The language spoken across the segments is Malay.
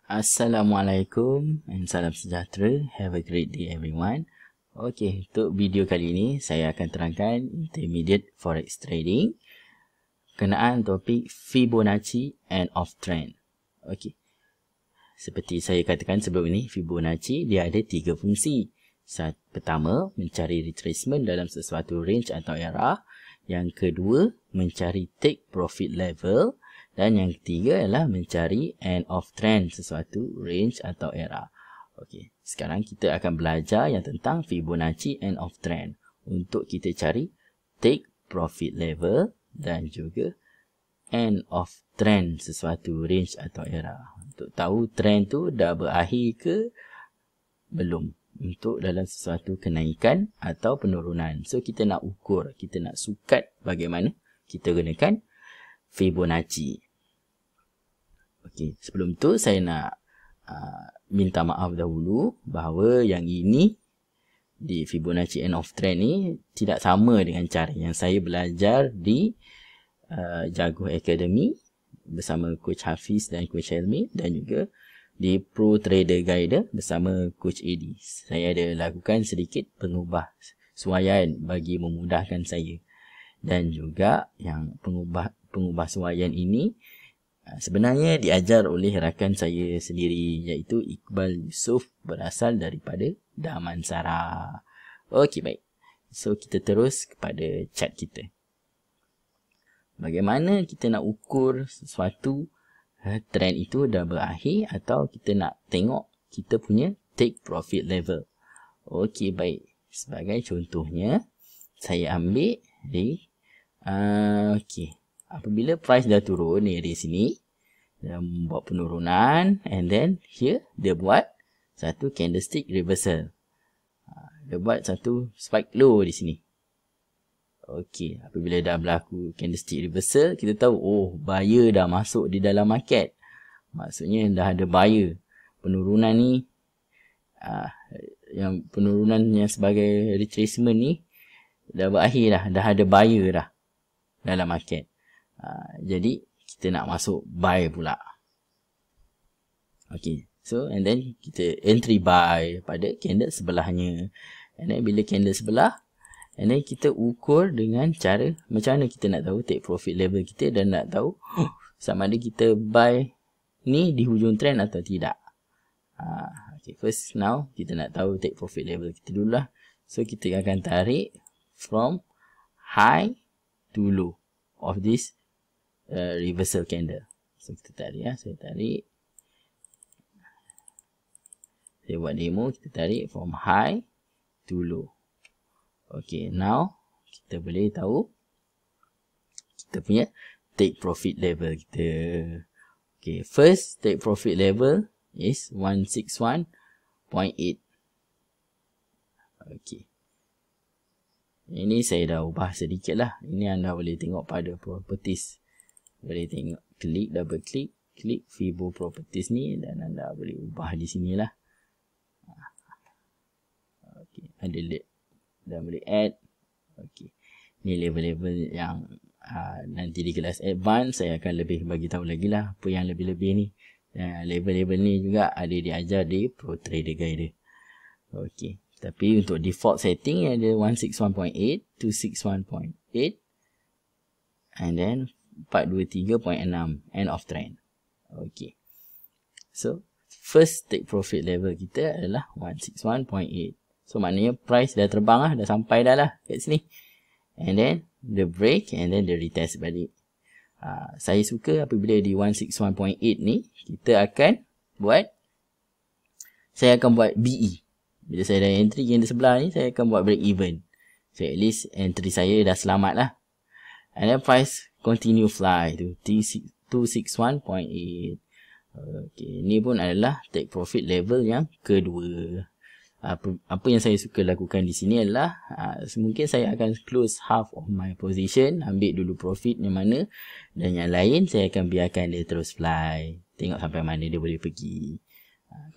Assalamualaikum and salam sejahtera. Have a great day everyone. Okey, untuk video kali ini saya akan terangkan intermediate forex trading kenaan topik Fibonacci and off trend. Okey. Seperti saya katakan sebelum ini, Fibonacci dia ada 3 fungsi. Pertama, mencari retracement dalam sesuatu range atau era. Yang kedua, mencari take profit level. Dan yang ketiga adalah mencari end of trend sesuatu range atau era. Okey, sekarang kita akan belajar yang tentang Fibonacci end of trend. Untuk kita cari take profit level dan juga end of trend sesuatu range atau era. Untuk tahu trend tu dah berakhir ke belum. Untuk dalam sesuatu kenaikan atau penurunan. So kita nak ukur, kita nak sukat bagaimana kita gunakan Fibonacci. Okey, sebelum tu saya nak minta maaf dahulu bahawa yang ini di Fibonacci end of trend ni tidak sama dengan cara yang saya belajar di Jaguar Academy bersama Coach Hafiz dan Coach Helmi, dan juga di Pro Trader Guide bersama Coach Eddie. Saya ada lakukan sedikit pengubah suaian bagi memudahkan saya. Dan juga yang pengubah suaian ini sebenarnya diajar oleh rakan saya sendiri, iaitu Iqbal Yusof, berasal daripada Damansara. Okey, baik. So kita terus kepada chart kita. Bagaimana kita nak ukur sesuatu trend itu dah berakhir atau kita nak tengok kita punya take profit level. Okey, baik. Sebagai contohnya, saya ambil di okey, apabila price dah turun ni di sini, dia buat penurunan, and then here dia buat satu candlestick reversal. Dia buat satu spike low di sini. Okey, apabila dah berlaku candlestick reversal, kita tahu buyer dah masuk di dalam market. Maksudnya dah ada buyer. Penurunan ni yang penurunan yang sebagai retracement ni dah berakhir dah ada buyer dah dalam market. Jadi kita nak masuk buy pula. Okey, so and then kita entry buy pada candle sebelahnya. And then bila candle sebelah, and then kita ukur dengan cara macam mana kita nak tahu take profit level kita dan nak tahu sama ada kita buy ni di hujung trend atau tidak. Okay, first now kita nak tahu take profit level kita dululah. So kita akan tarik from high to low of this reversal candle. So kita tarik ya, saya tarik. Saya buat demo, kita tarik from high to low. Okay, now kita boleh tahu kita punya take profit level kita. Okay, first take profit level is 161.8. Okay. Ini saya dah ubah sedikit lah. Ini anda boleh tengok pada properties. Boleh tengok, klik, double klik, klik Fibo properties ni dan anda boleh ubah di sini lah. Okay, ada dan boleh add. Okay, ni level-level yang nanti di kelas advance saya akan lebih bagi tahu lagi lah apa yang lebih-lebih ni. Level-level ni juga ada diajar di Pro Trader Guide. Okay, tapi untuk default setting ada 161.8, 261.8 and then 423.6 end of trend. Okay, so first take profit level kita adalah 161.8. So maknanya price dah terbang lah, dah sampai dah lah kat sini. And then the break and then the retest balik. Saya suka apabila di 161.8 ni kita akan buat, saya akan buat BE. Bila saya dah entry yang di sebelah ni, saya akan buat break even. So at least entry saya dah selamat lah. And then price continue fly to 261.8. Okay, ni pun adalah take profit level yang kedua. Apa yang saya suka lakukan di sini adalah mungkin saya akan close half of my position, ambil dulu profit yang mana, dan yang lain saya akan biarkan dia terus fly, tengok sampai mana dia boleh pergi.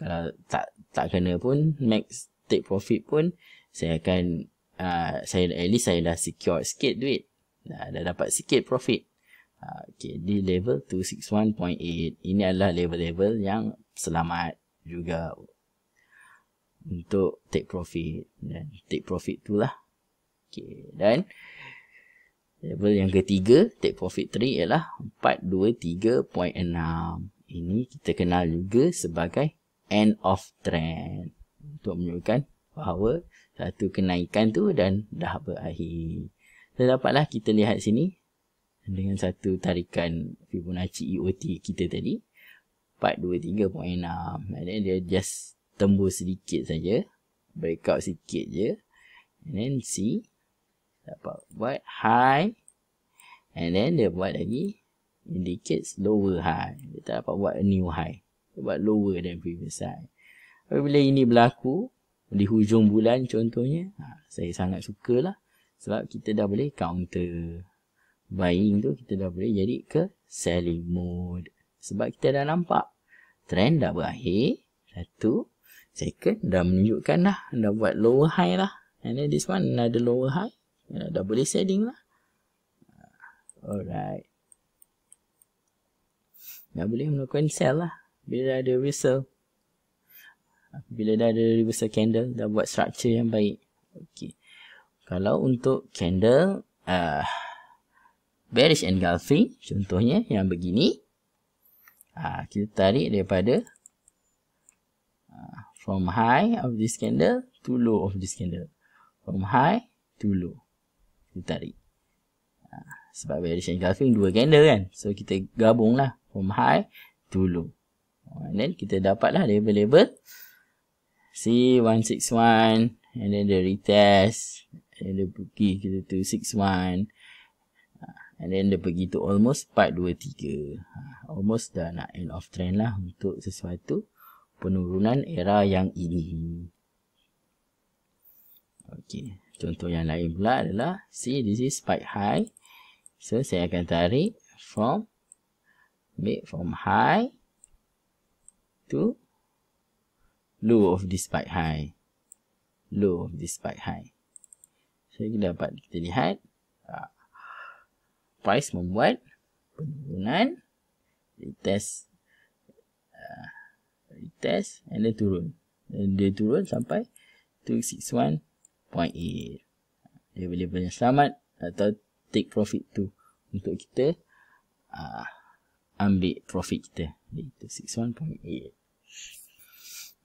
Kalau tak kena pun max take profit pun saya akan at least saya dah secure sikit duit, dah dapat sikit profit. Okay, di level 261.8. Ini adalah level-level yang selamat juga untuk take profit. Dan take profit itulah. Okay, dan level yang ketiga, take profit 3 ialah 423.6. Ini kita kenal juga sebagai end of trend. Untuk menunjukkan bahawa satu kenaikan tu dan dah berakhir. Dapatlah kita lihat sini dengan satu tarikan Fibonacci EOT kita tadi 423.6. And then dia just tembus sedikit saja, breakout sikit je, and then see dapat buat high, and then dia buat lagi indicates lower high. Dia tak dapat buat a new high, dia buat lower than previous high. Apabila ini berlaku di hujung bulan contohnya, saya sangat sukalah sebab kita dah boleh counter buying tu, kita dah boleh jadi ke selling mode sebab kita dah nampak trend dah berakhir. Satu, second, dah menunjukkan dah buat lower high lah, and then this one another lower high, dah boleh selling lah. Alright, dah boleh melakukan sell lah bila dah ada reversal. Bila dah ada reversal candle, dah buat structure yang baik. Okay. Kalau untuk candle bearish engulfing, contohnya yang begini, kita tarik daripada from high of this candle to low of this candle. From high to low, kita tarik. Sebab bearish engulfing dua candle kan, so kita gabung lah from high to low. And then kita dapatlah label-label C161, and then the retest, and then dia pergi kita to 61, and then dia pergi to almost 423. Almost dah nak end of trend lah untuk sesuatu penurunan era yang ini. Okay, contoh yang lain pula adalah, see this is spike high, so saya akan tarik from high to low of this spike high. Low of this spike high. So kita dapat kita lihat price membuat penurunan, retest, and then turun. Dan dia turun sampai 261.8. Level-level yang selamat atau take profit tu untuk kita ambil profit kita di 261.8.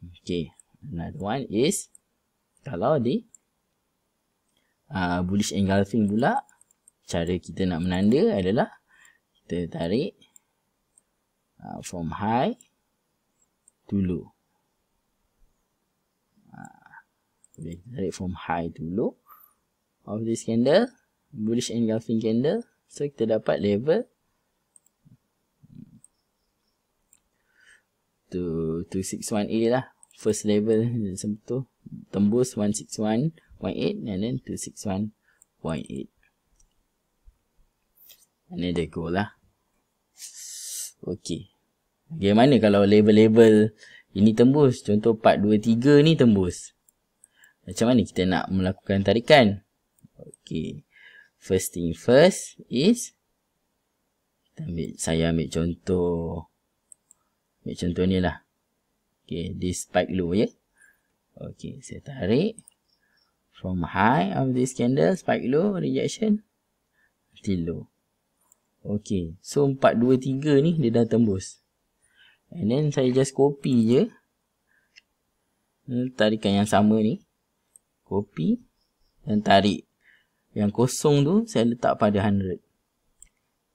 Okay, another one is kalau di bullish engulfing pula, cara kita nak menanda adalah kita tarik from high to low. Kita tarik from high to low of this candle, bullish engulfing candle. So kita dapat level to 261A lah. First level tu tembus 161.8 and then 261.8. And then dia go lah. Okay, bagaimana kalau level-level ini tembus? Contoh 423 ni tembus, macam mana kita nak melakukan tarikan? Okay, first thing first is saya ambil contoh ni lah. Okay, this spike low ya. Okay, saya tarik from high of this candle, spike low, rejection, till low. Okay, so 423 ni dia dah tembus. And then saya just copy je tarikan yang sama ni. Copy dan tarik. Yang kosong tu saya letak pada 100.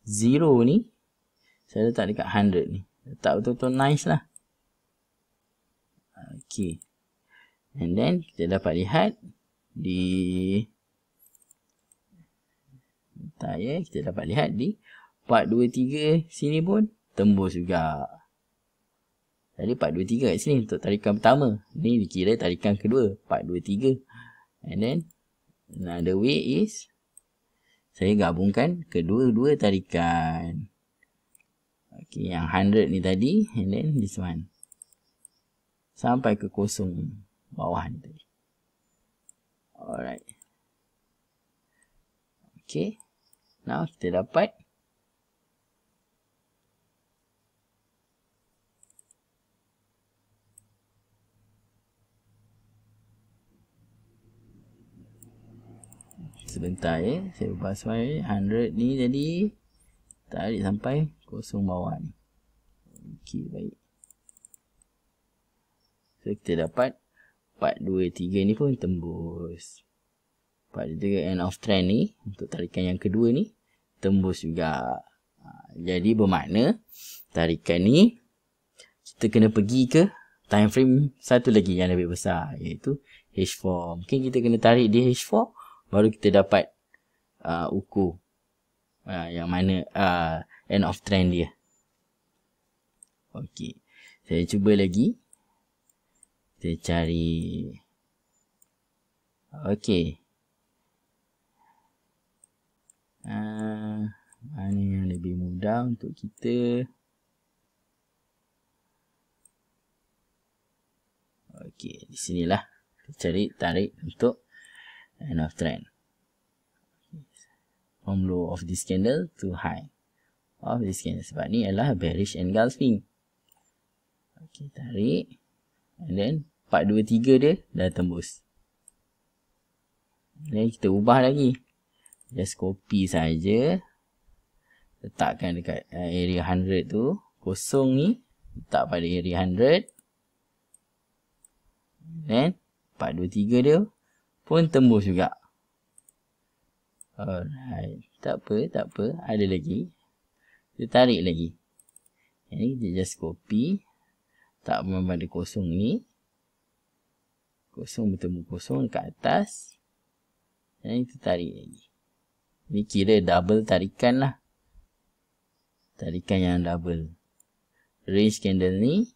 Zero ni saya letak dekat 100 ni. Letak betul-betul nice lah. Okay. And then kita dapat lihat di kita dapat lihat di 423 sini pun tembus juga. Tadi 423 kat sini untuk tarikan pertama. Ni dikira tarikan kedua, 423. And then another way is saya gabungkan kedua-dua tarikan. Okay, yang 100 ni tadi, and then this one. Sampai ke kosong bawah ni tadi. Alright. Okay. Now kita dapat sebentar ya. Saya ubah sesuai 100 ni jadi tarik sampai kosong bawah ni. Okey, baik. So kita dapat 4, 2, 3 ni pun tembus. 4, 2, 3 end of trend ni untuk tarikan yang kedua ni tembus juga. Jadi bermakna tarikan ni kita kena pergi ke time frame satu lagi yang lebih besar, iaitu H4. Mungkin kita kena tarik di H4 baru kita dapat ukur yang mana end of trend dia. Okey, saya cuba lagi. Kita cari. Okey. Mana yang lebih mudah untuk kita? Okey, di sinilah kita cari tarik untuk end of trend. From low of this candle to high of this candle. Sebab ni adalah bearish engulfing. Okey, tarik. And then 4, 2, 3 dia dah tembus. Dan kita ubah lagi. Just copy saja. Letakkan dekat area 100 tu. Kosong ni letak pada area 100. Then 4, 2, 3 dia pun tembus juga. Alright. Tak apa. Ada lagi. Kita tarik lagi. Ini kita just copy. Tak pada kosong ni. Kosong bertemu kosong dekat atas. Dan kita tarik lagi. Ini kira double tarikan lah. Tarikan yang double. Range candle ni.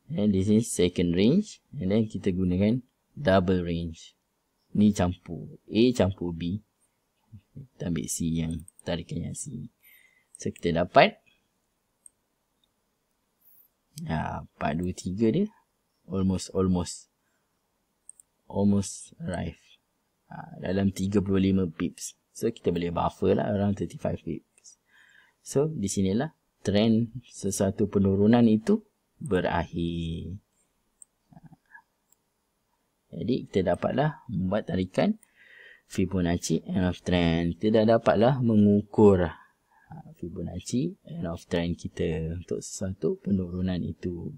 And this is second range. And then kita gunakan double range. Ni campur A campur B. Kita ambil C yang tarikan yang C. So kita dapat 4, 2, 3 dia almost arrive dalam 35 pips. So kita boleh buffer lah around 35 pips. So di sinilah trend sesuatu penurunan itu berakhir. Jadi kita dapatlah membuat tarikan Fibonacci end of trend. Kita dah dapatlah mengukur Fibonacci end of trend kita untuk sesuatu penurunan itu.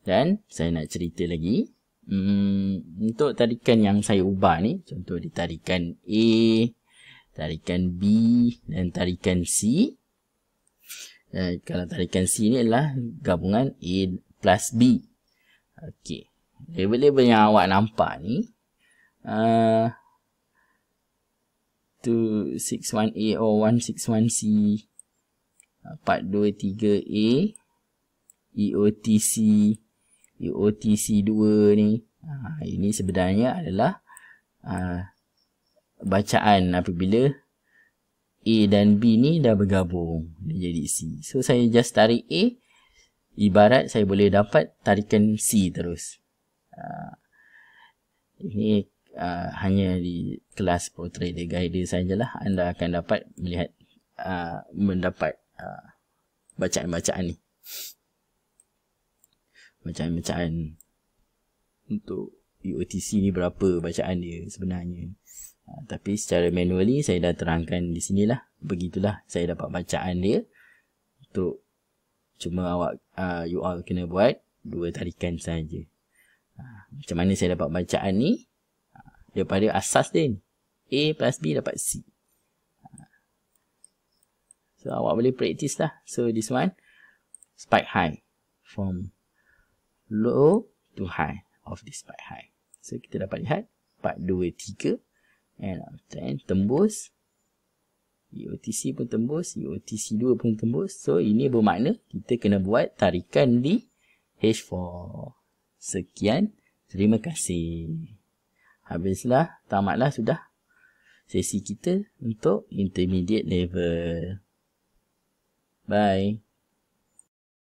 Dan saya nak cerita lagi. Untuk tarikan yang saya ubah ni, contoh di tarikan A, tarikan B dan tarikan C. Kalau tarikan C ni adalah gabungan A plus B. Okey. Label-label yang awak nampak ni 261A or 161C, 423A, EOTC, EOTC2 ni. Ini sebenarnya adalah bacaan apabila A dan B ni dah bergabung dia jadi C. So saya just tarik A, ibarat saya boleh dapat tarikan C terus. Ini hanya di kelas Pro Trader Guide sajalah anda akan dapat melihat mendapat bacaan-bacaan ni. Bacaan-bacaan untuk EOTC ni berapa bacaan dia sebenarnya. Tapi secara manually saya dah terangkan di sinilah. Begitulah saya dapat bacaan dia. Untuk cuma awak you all kena buat 2 tarikan saja. Macam mana saya dapat bacaan ni? Daripada asas dia ni. A plus B dapat C. So awak boleh practice lah. So this one spike high from low to high of this spike high. So kita dapat lihat 4, 2, 3 and tembus. EOTC pun tembus, EOTC2 pun tembus. So ini bermakna kita kena buat tarikan di H4. Sekian, terima kasih. Habislah, tamatlah sudah sesi kita untuk intermediate level. Bye.